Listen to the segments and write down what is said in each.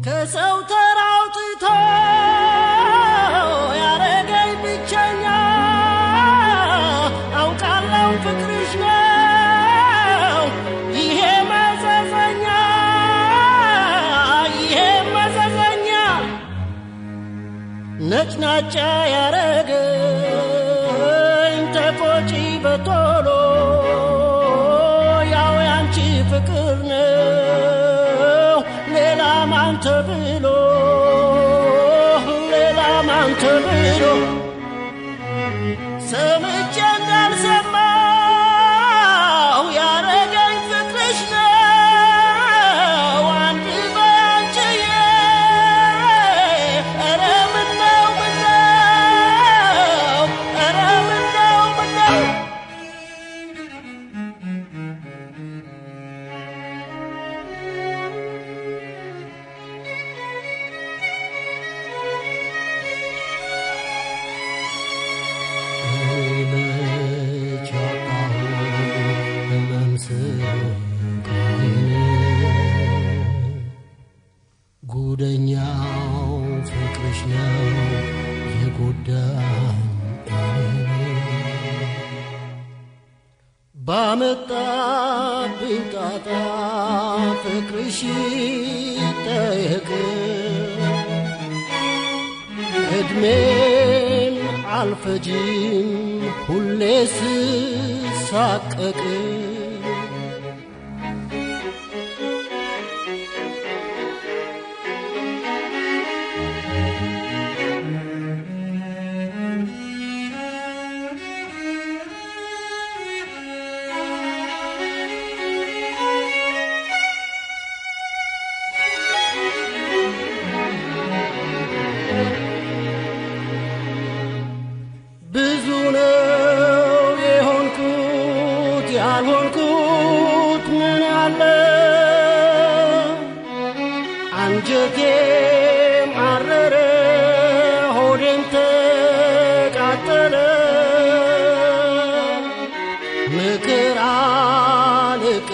ከሰው ተራውጥቶ ያረገኝ ብቸኛ አውቃለሁ ፍቅርሽ ነው ይሄ መዘዘኛ ነጭናጫ ያረገኝ ተቆጪ በቶሎ ያው ያንቺ ፍቅር ነው ሌላ ማን ተብሎ ሰምቼ እንዳልሰማው ያረገኝ ፍቅርሽ ነው አንድ ባንቺዬ ኧረ ምነው ኧረ ምነው ጉደኛው ፍቅርሽ ነው የጎዳኝ ባመጣብኝ ጣጣ ፍቅርሽ ይጠየቅ እድሜን አልፈጅም ሁሌ ስሳቀቅ ብዙ ነው የሆንኩት ያልሆንኩት ምን አለ አንጀቴም አረረ ሆዴም ተቃጠለ ምክር አልቀበል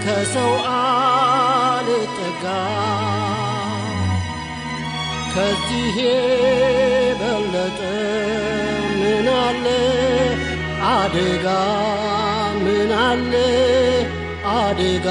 ከሰው አልጠጋ ከዚህ የበለጠ ምን አለ አደጋ ምን አለ አደጋ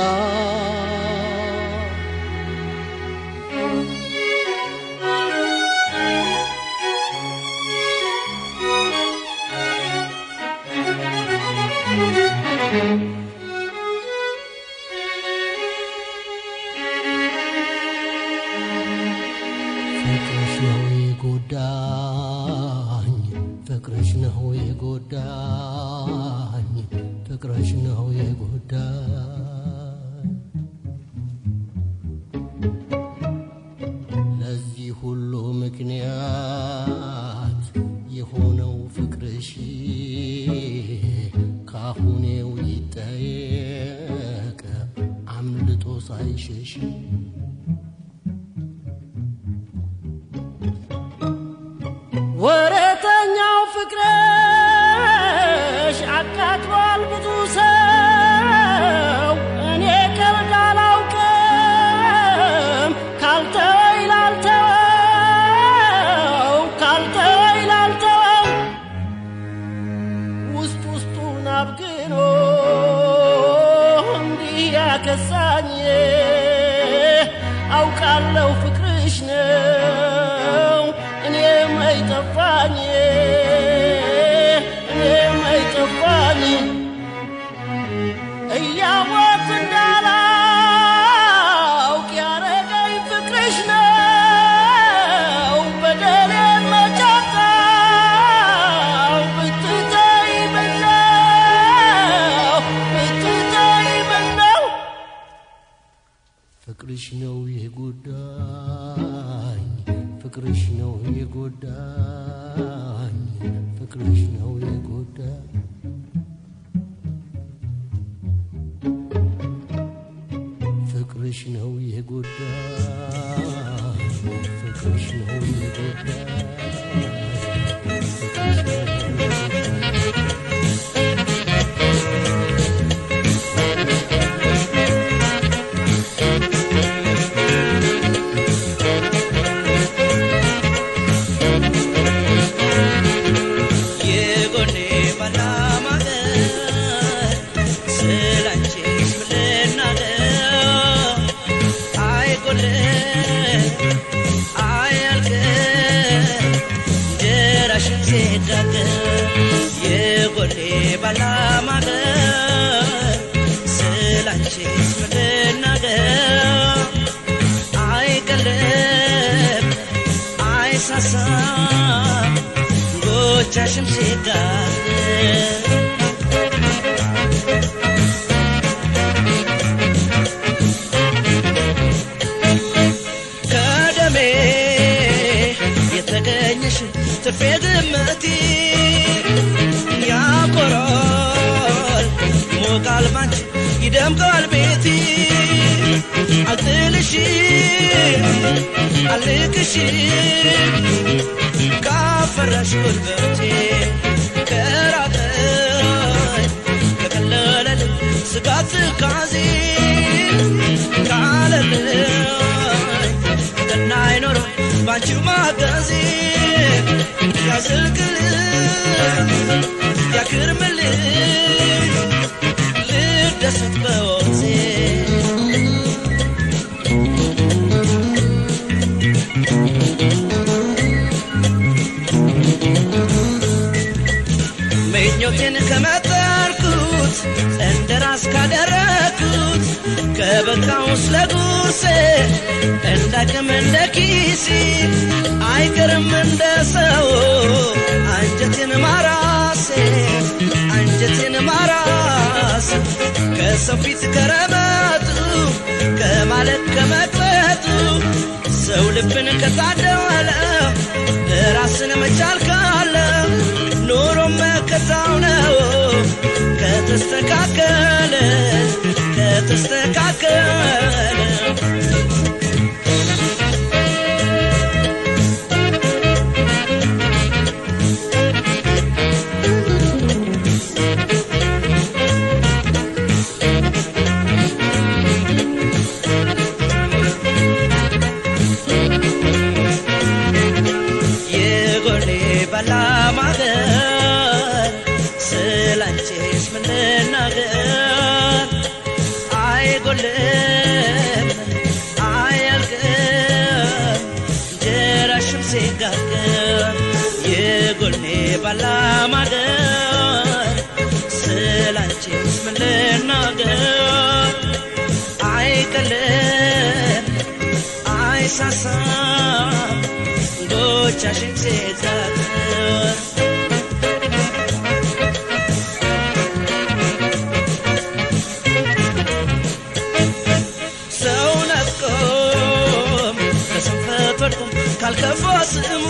ፍቅርሽ ነው የጎዳኝ ፍቅርሽ ነው የጎዳኝ ለዚህ ሁሉ ምክንያት የሆነው ፍቅርሽ ካሁኔው ይጠየቅ አምልጦ ሳይሸሽ ወረተኛው ፍቅርሽ አቃጥሏል ብዙ ሰው እኔ ቀልድ አላውቅም ካልተወኝ ላልተወው ውስጥ ውስጡን አብግኖ እንዲህ ያከሳኝ አውቃለሁ ፍቅርሽ ነው እኔም አይጠፋኝ እያወቅሁ እንዳላውቅ ያረገኝ ፍቅርሽ ነው በደሌን መቻጣኝ ፍቅርሽ ነው የጎዳኝ ፍቅርሽ ነው የጎዳኝ ፍቅርሽ ነው የጎዳኝ ፍቅርሽ ነው የጎዳኝ ፍቅርሽ ነው የጎዳኝ Gochashim kadame yetaganysh tfedmati ya qorol moqal banch idam qalbeti atlishi alikshi فرش قلبتي كراتي ككلل سقات كازي كالل دناي نور بانشو ما غازي يا زلكل يا كرمل لدست بوزي ሞቴን ከመጠርኩት እንደራስ ካደረኩት ከበቃው ስለጉርሴ እንዳቅም እንደኪሲ አይቀርም እንደሰው አንጀቴን ማራስ ከሰው ፊት ከረመጡ ከማለት ከመቅበጡ ሰው ልብን ከታደለ ራስን መቻል ካለ ኑሮ መከታው ነው ከተስተካከለ Gochashim ሰውነትኩም ለሰንፈትኩም ካልከፋስሙ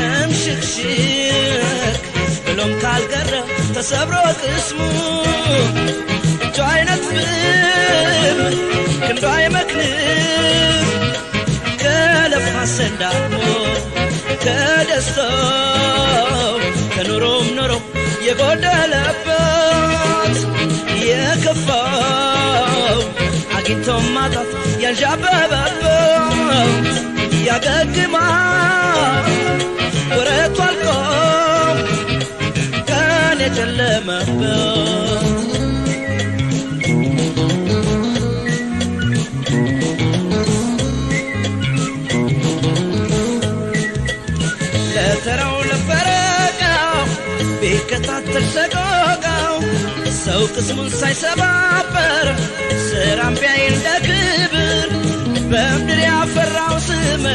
እምሽክሽክ ብሎም ካልቀረ ተሰብሮ ቅስሙ እጁ አይነጥፍም ክንዱ አይመክንም ከለፋሰንዳሞ ከደስታው ከኑሮም ኑሮ የጎደለበት የከፋው አግኝቶም ማጣት ያንዣበበበት ያገግማል ወረቱ አልቆም ቀን የጨለመበት ለተራው ለፈረቃው ቢከታተል ሰቆቃው ሰው ቅስሙን ሳይሰባበር ስራም ቢያይ እንደ ክብር በምድር ያፈራው ስም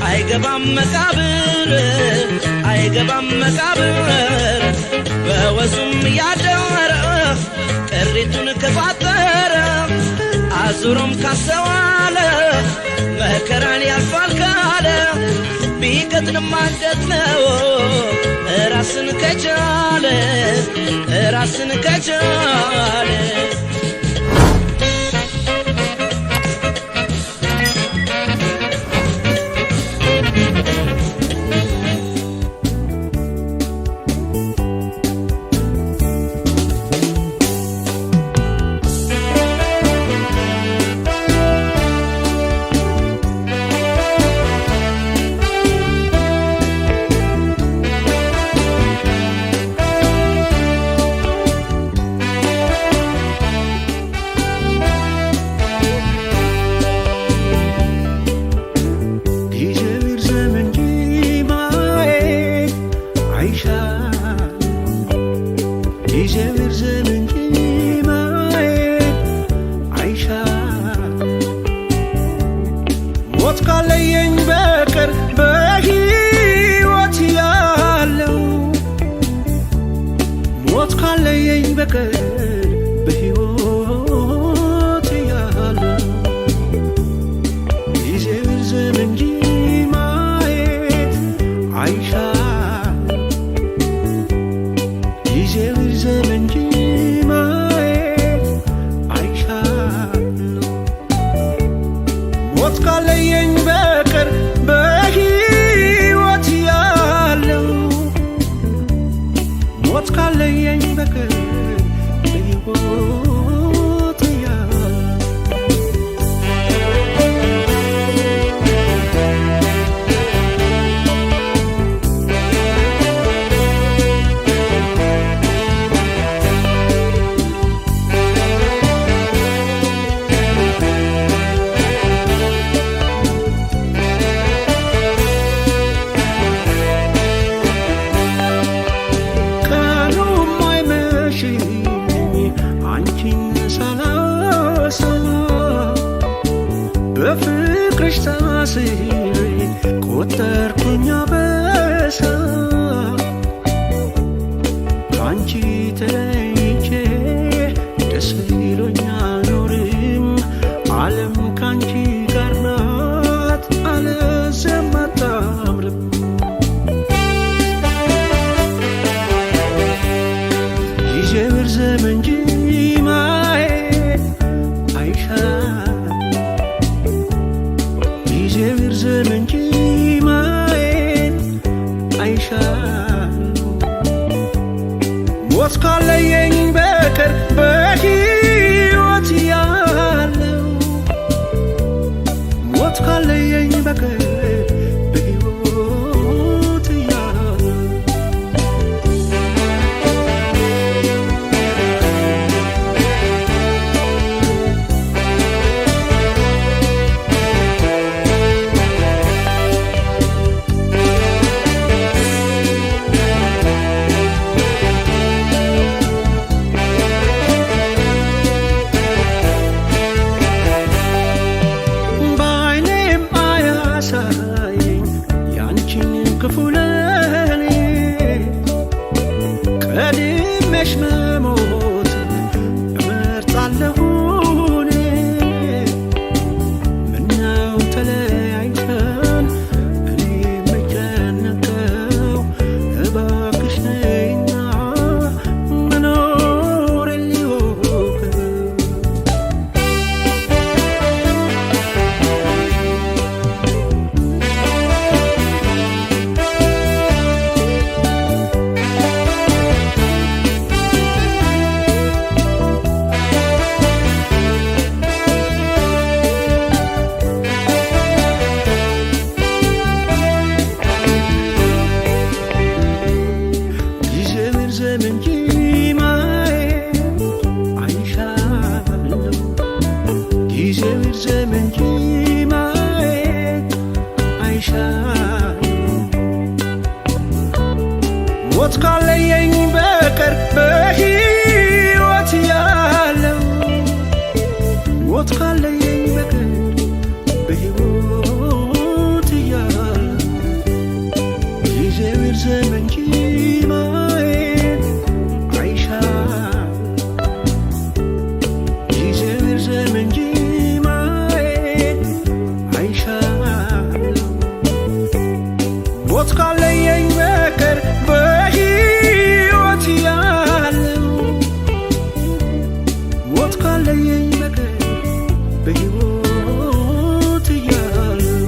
አይገባም መቃብር በወዙም ያደረ ቅሪቱን ከቋጠረ አዙሮም ካሰዋለ መከራን ያልፋል ካለ ቢቀጥንም አንደት ነው ራስን ከቻለ ራስን ከቻለ Menji ሞት ካለየኝ በቀር በሕይወት ያለው ሞት ካለየኝ በቀር በሕይወት ያለው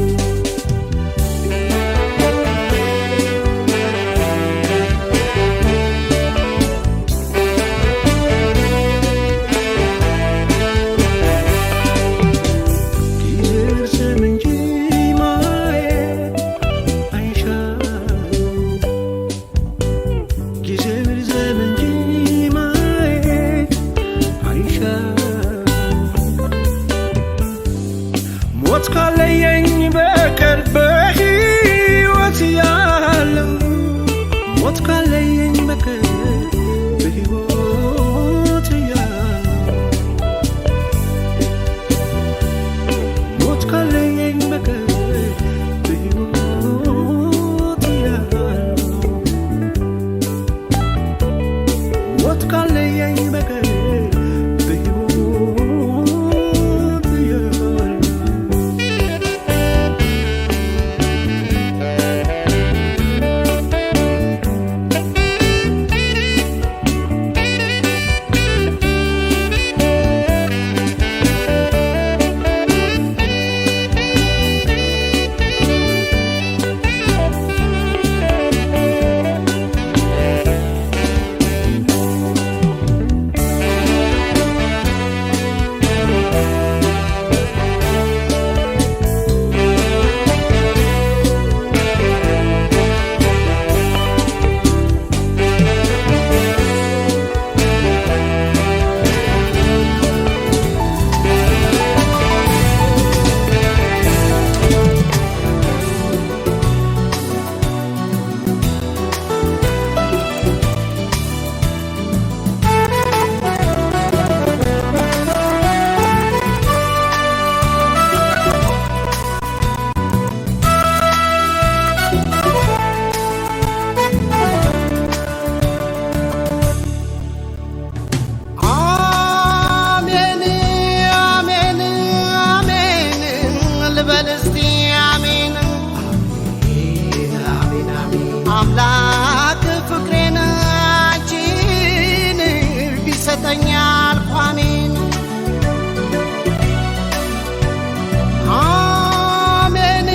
ሞት ካለየኝ በቀር በሕይወት ያለው ሞት ካለየኝ በቀር በሕይወት ያለው ሞት ካለየኝ በቀር በሕይወት ያለው ሞት ካለየኝ በቀር አምላክ ፍቅሬን አንቺን ቢሰጠኛል ቋሜን አሜን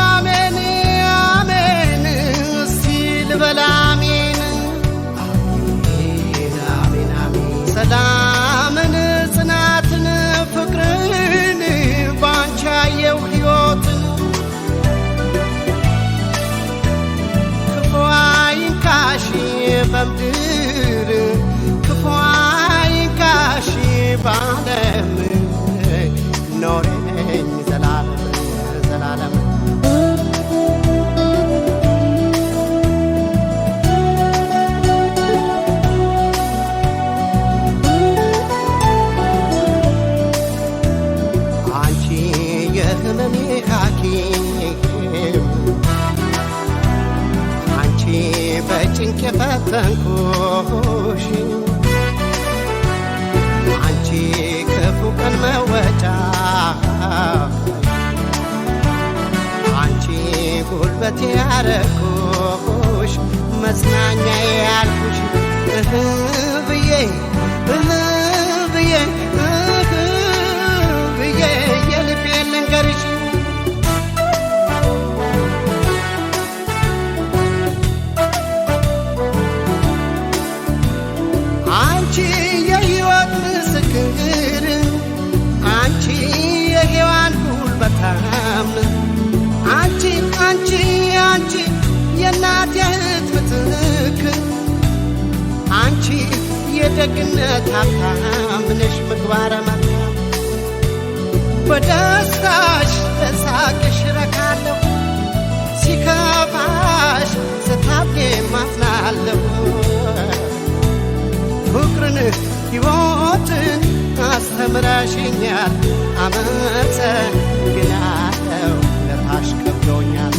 አሜን አሜን እስቲ ልበል አሜን ሰላምን ጽናትን ፍቅርን ባንቺ አየሁ ሕይወትን በምድር ክፉ አይንካሽ በዓለም ኖረኝ ዘላለም ዘላለም አንቺ የህመሜ ሐኪም በጭንቅ የፈተንኩሽ አንቺ ክፉ ቀን መወጫ አንቺ ጉልበቴ ያረኩሽ መጽናኛ ያልኩሽ ብዬ ብዬ ብዬ የልቤን ልንገርሽ አንቺ የሕይወት ምስክር አንቺ የሔዋን ጉልበታም አንቺ አንቺ አንቺ የእናት የእህት ምትክ አንቺ የደግነት ሀብታም ነሽ ምግባረ መልካም በደስታሽ በሳቅሽ ረካለሁ ሲከፋሽ ስታብዬ ማዝናለሁ ፍቅርን ሕይወትን አስተምረሽኛል አመሰግናለሁ ለታሽ ከብዶኛል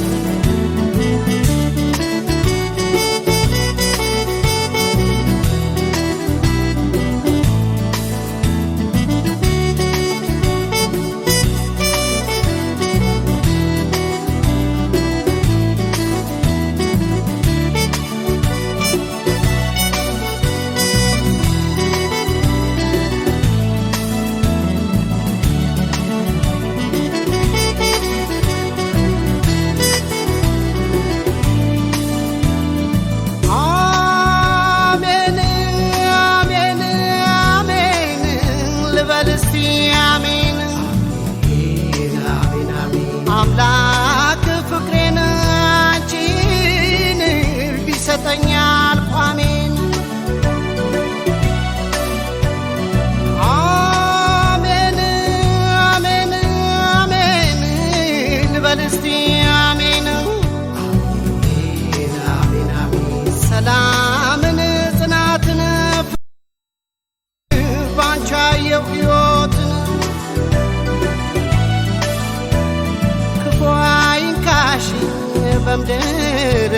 ምድር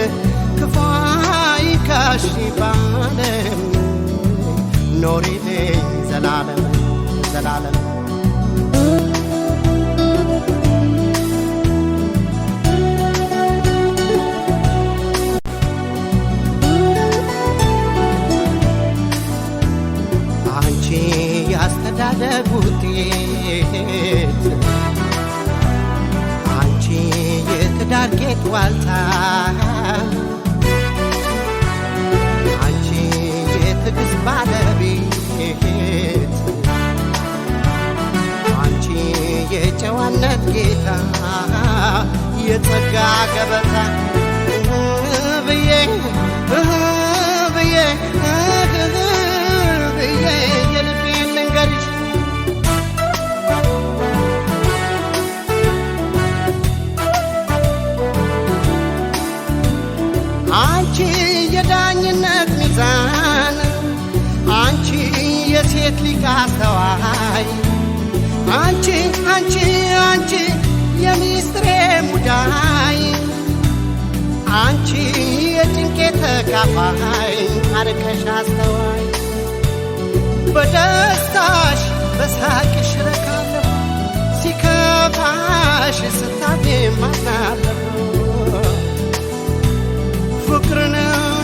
ክፉ አይንካሽ ባለም ኖሪልኝ ዘላለም ዘላለም አንቺ ያስተዳደግ ውጤት አንቺ የትዳር ጌጥ ዋልታ አንቺ የትዕግስት ባለቤት አንቺ የጨዋነት ጌታ የጸጋ ገበታ ብዬ ብዬ ብዬ የልቤን ልንገርሽ አንቺ የዳኝነት ሚዛን አንቺ የሴት ሊቅ አስተዋይ አንቺ አንቺ አንቺ የሚስጥሬ ሙዳይ አንቺ የጭንቄ ተካፋይ አርከሽ አስተዋይ በደስታሽ በሳቅሽ ረካለሁ ሲከፋሽ ስታዜም ማዝናለሁ ፍቅርን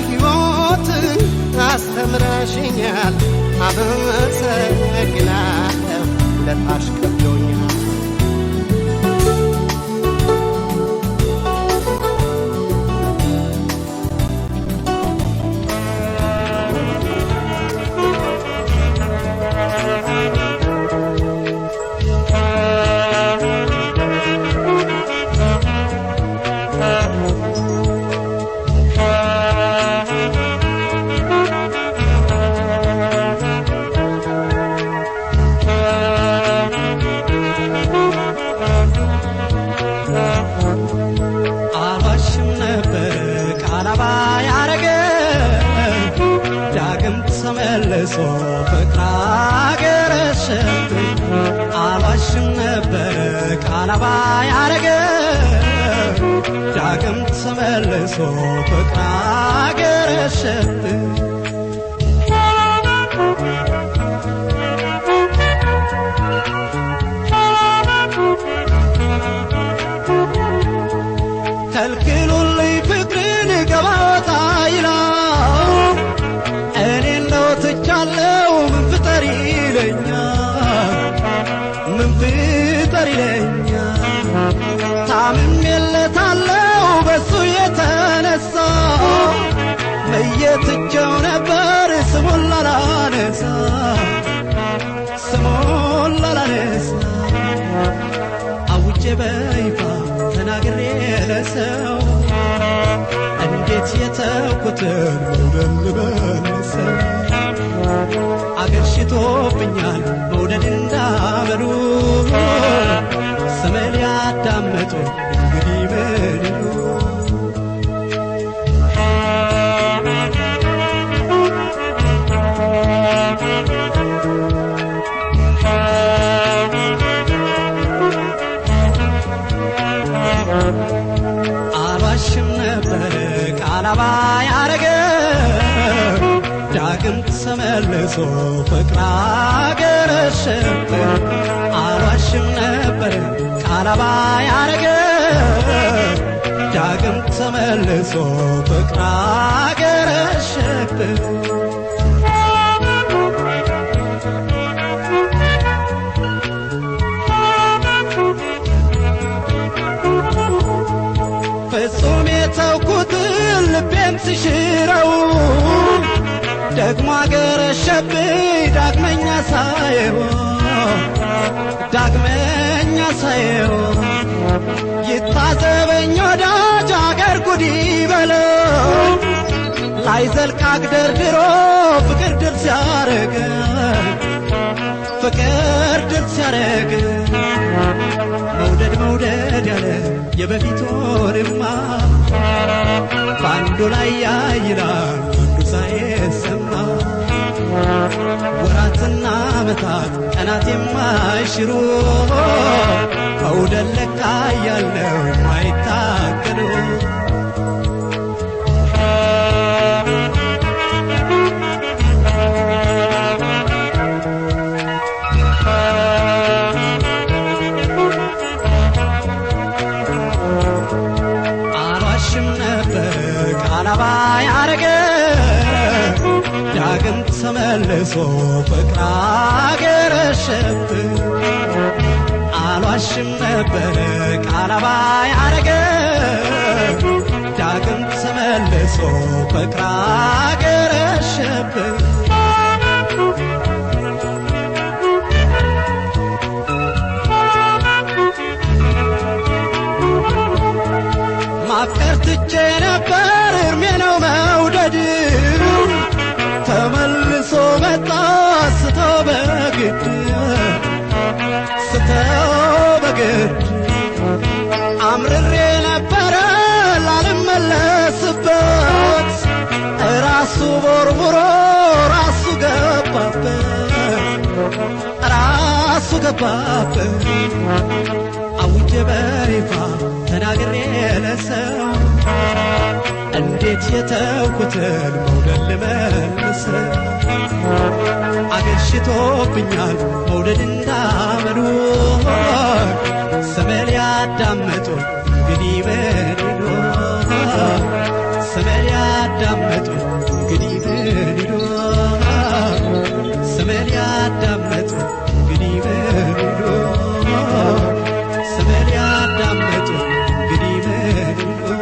ሕይወትን አስተምረሽኛል አመሰግናለሁ ውለታሽ ከብዶኛል ተመልሶ ፍቅር አገረሸብኝ አልዋሽም ነበረ ቃላባ ያረገ ዳግም ተመልሶ ፍቅር አገረሸብኝ ከልክሉልኝ ፍቅርን ገባታ ይላል ትቻለው ምን ፍጠር ይለኛል ታምሜለታለው በሱ የተነሳ ለየትቸው ነበር ስሙን ላላነሳ አውጬ በይፋ ተናግሬ ለሰው እንዴት የተውኩትን መውደድ ልመልሰው አገር ሽቶብኛል መውደድ እንዳመሉ ስሜን ያዳመጡ እንግዲህ ምን ይሉ አልዋሽም ነበር ቃላባ ያረገ ዳግም ተመልሶ ፍቅር አገረሸብኝ አልዋሽም ነበር ቃላባ ያረገ ዳግም ተመልሶ ፍቅር አገረሸብኝ ፍጹም የተውኩትን ልቤን ስሽረው ደግሞ አገረሸብኝ ዳግመኛ ሳየው ይታዘበኝ ወዳጅ አገር ጉድ ይበለው ላይዘልቅ አግደርድሮ ፍቅር ድል ሲያረግ መውደድ ያለ የበፊቱንማ በአንዱ ላይ ያይላል አንዱ ሳይሰማ ወራትና ዓመታት ቀናት የማይሽሩ መውደድ ለካ ያለው የማይታገሉ ቃላባ ያረገ ዳግም ተመልሶ ፍቅር አገረሸብኝ አልዋሽም ነበር ቃላባ ያረገ ዳግም ተመልሶ ፍቅር አገረሸብኝ ማፍቀር ትቼ ነበር እርሜ ነው መውደድ ተመልሶ መጣ ስተው በግድ አምርሬ ነበረ ላልመለስበት ራሱ ቦርቡሮ ራሱ ገባበት አውጄ በይፋ ተናግሬ ለሰው እንዴት የተውኩትን መውደድ ልመልሰው አገርሽቶብኛል መውደድ እንዳመሉ ሰመል ያዳመጡ እንግዲህ ምን ይኖር ሰመል ያዳመጡ እንግዲህ ምን ይኖር ሰመል ያዳመጡ እንግዲህ ምን ይኖር ሰመል ያዳመጡ እንግዲህ ምን ይኖር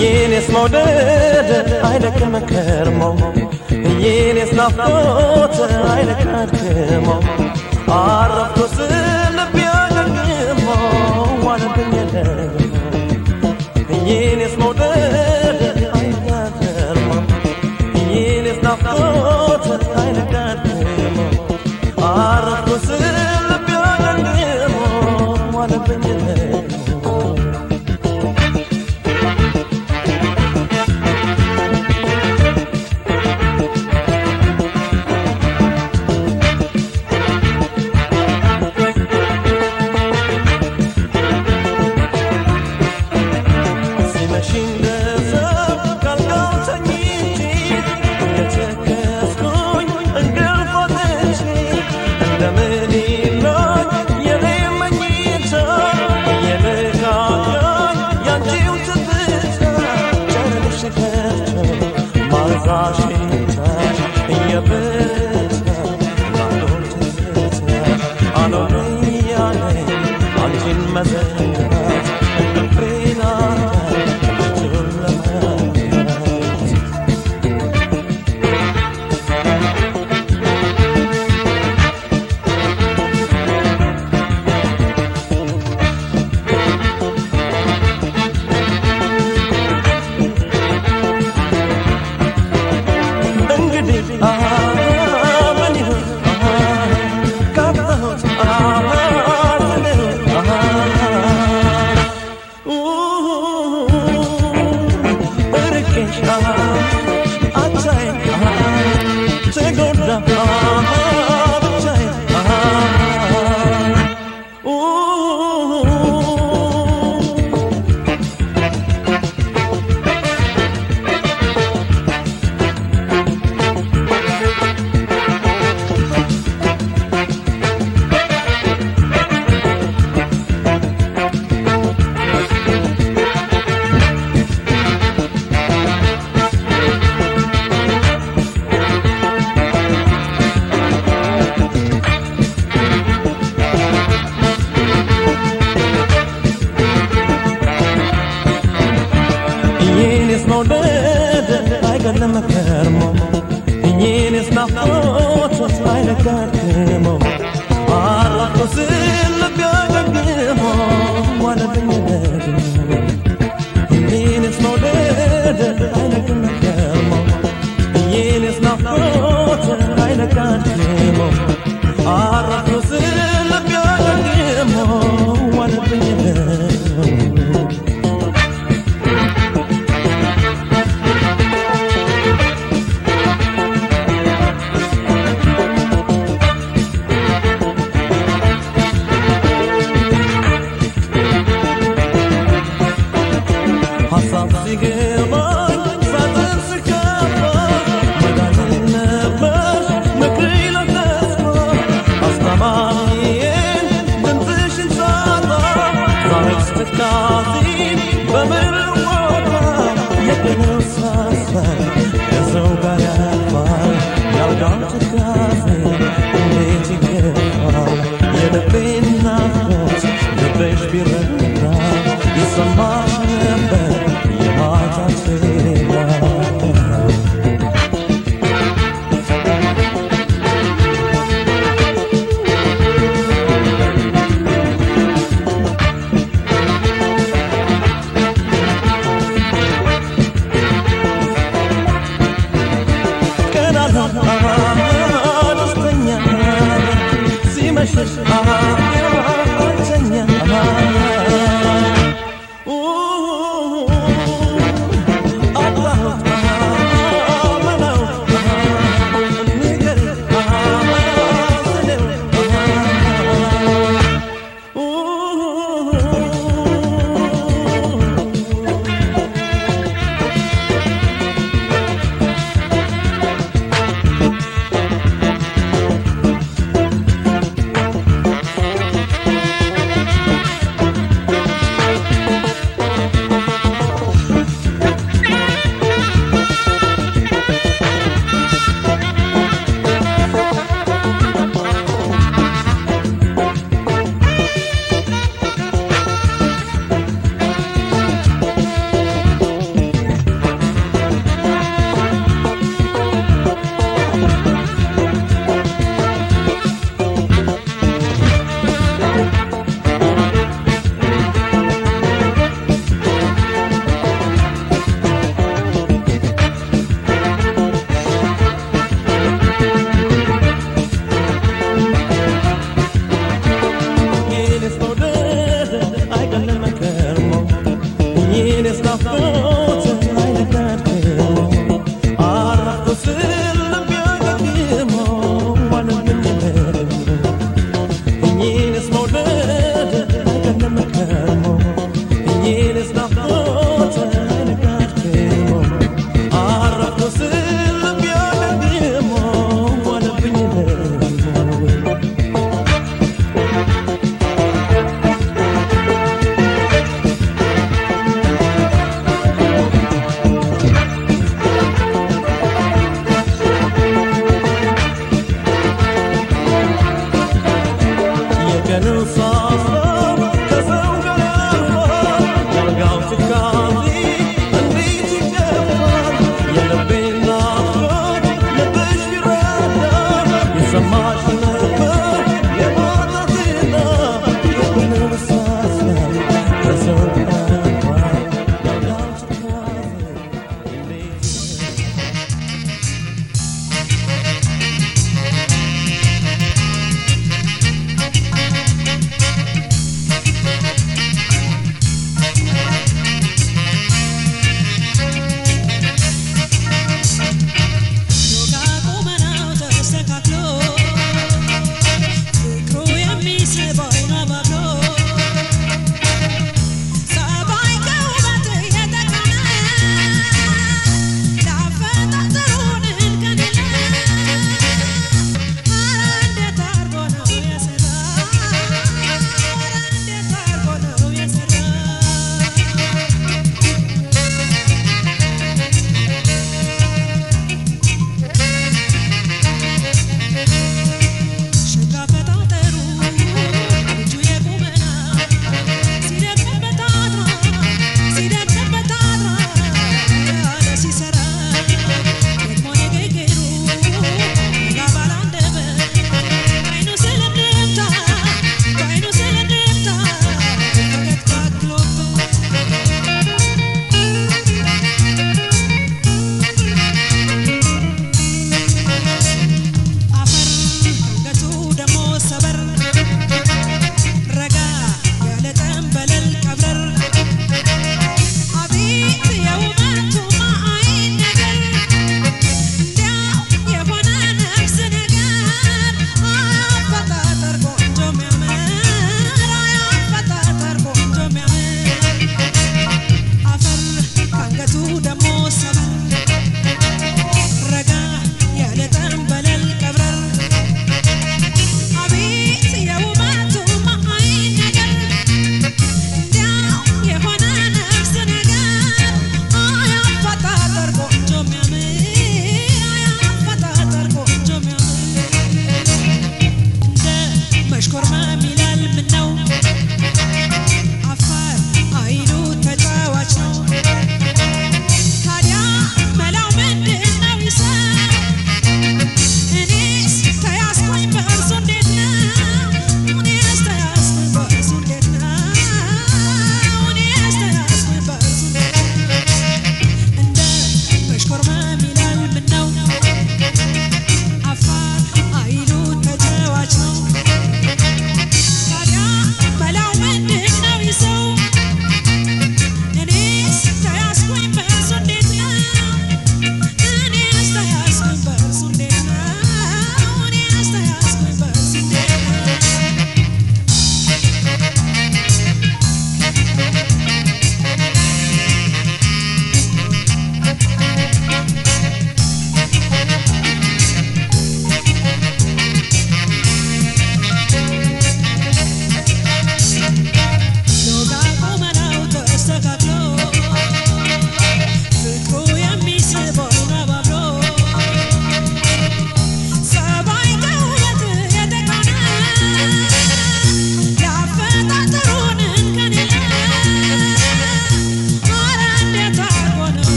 የኔስ መውደድ አይለቅም ከርሞ የኔስ ናፍቆት አይለቃድሞ አረፍቶ ስልብ ያገግሞ ዋለብኝ ደግሞ የኔስ መውደድ አይለቅም ከርሞ የኔስ ናፍቆት አይለቃድሞ አረፍቶ ስልብ ያገግሞ ዋለብኝ ደግሞ አይነካድሞ አራቶ ስልብ ያገግሞ ዋለብኝ ደግሞ የኔስ መውደድ አይነካድሞ የኔስ ናፍቆት አይነካድሞ አራቶ ስልብ ያገግሞ ዋለብኝ ደግሞ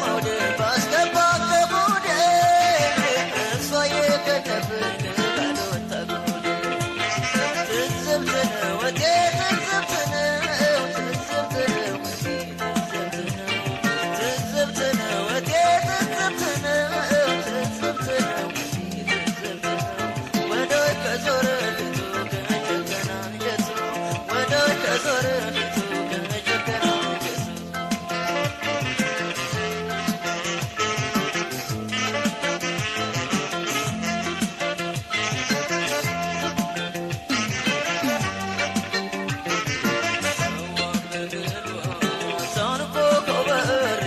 መውደድ ባስገባ ከቡዴ እሷ የከተፍን ካልወጣ ጉዴ ትዝብት ነው ወዴ ትዝብት ነው ትዝብት ነው ትዝብት ነው ወዴ ትዝብት ነው ትዝብት ነው ወዶይ ከዞረ ፊቱ ከጨከና አንጀቱ ወዶይ ከዞረ ፊቱ ከጨከና አንጀቱ ሳንቆ ኮበር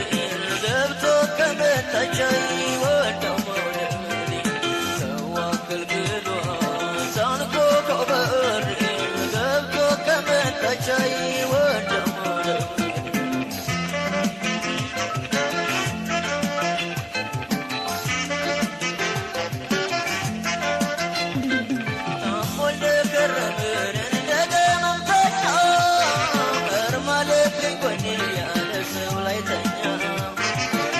ገብቶ ከመታቻይ ወደው መውደድ ሰው አገልግሏ ሳንቆ ኮበር ገብቶ ከመታቻይ ወደው መውደድ ታሞል ከረምን እንደገመምተኛ እርማለብኝ ጎኔ ያለ ሰው ላይ ተኛ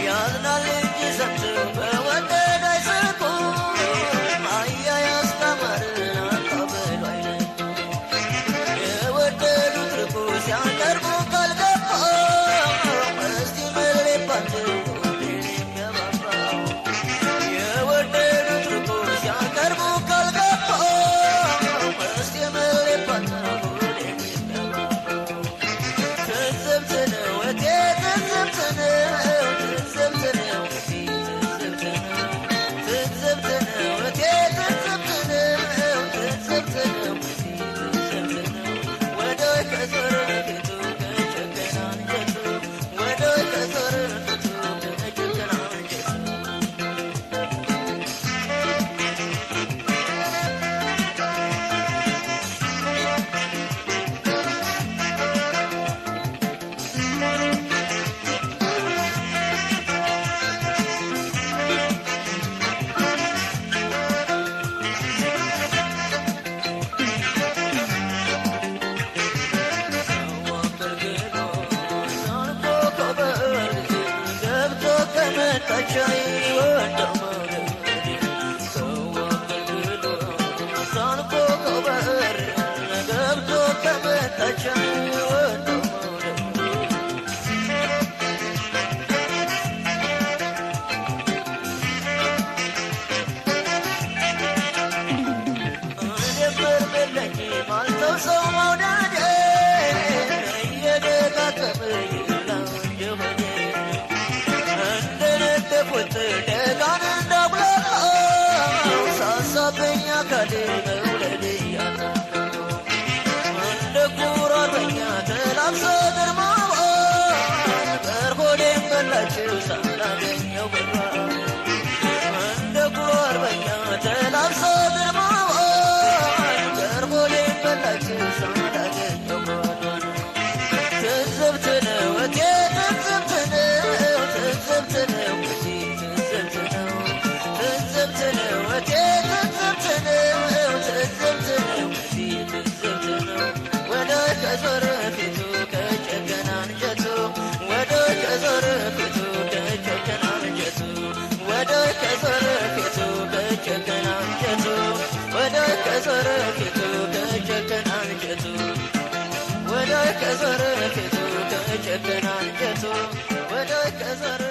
ያዝናል እንጂ ሰምተው በወደድ አይስቁ አያ ያስተማርን አካበሉ አይነቱ የወደዱት ርቁ ሲያቀርቡ ካልገባ እስቲ መሬባቸው ሆዴን የሚያባባው የወደዱት ርቁ ሲያቀርቡ ካልገባ እስቲ መሬባቸው ሆዴን የሚያባባው ትዝብት ነው ወዴ ትዝብት ነው ትዝብት ነው ትዝብት ነው ወዴ ትዝብት ነው ትዝብት ነው ትዝብት ነው ወዶይ ከዞረ ፊቱ ከጨከና አንጀቱ ወዶይ ከዞረ ፊቱ ከጨከና አንጀቱ ከመታቻይ ወደው መውደድ ሰው አገልግሎ ሳንቆ ኮበር ገብቶ ከመታቻይ ወደው መውደድ እንደበርበለኝ ማልተው ሰው መውደድ እየደጋገመ ይላው እንጀሆኔ እንደነደፉት ደጋን እንዳጉላላው ሳሳበኝ አካሌ መውለድ እያናነው እንደ ጉራረኛ ተላብሶ ግርማዋን በርሆዴን በላችው ሳላገኘው በሯን እንደ ጉራረኛ ተላብሶ ግርማዋን በርሆዴን በላችው ሳላገኘው በሯን ትዝብት ነው ወዴ ትዝብት ነው ትዝብት ነው ትዝብት ነው ትዝብት ነው ወዴ ትዝብት ነው ትዝብት ነው ትዝብት ነው ወዶይ ከዞረ ፊቱ ከጨከና አንጀቱ ወዶይ ከዞረ ፊቱ ከጨከና አንጀቱ ወዶይ ከዞረ ፊቱ ከጨከና አንጀቱ ወዶይ ከዞረ ፊቱ ከጨከና አንጀቱ ወዶይ ከዞረ ፊቱ ከጨከና አንጀቱ ወዶይ ከዞረ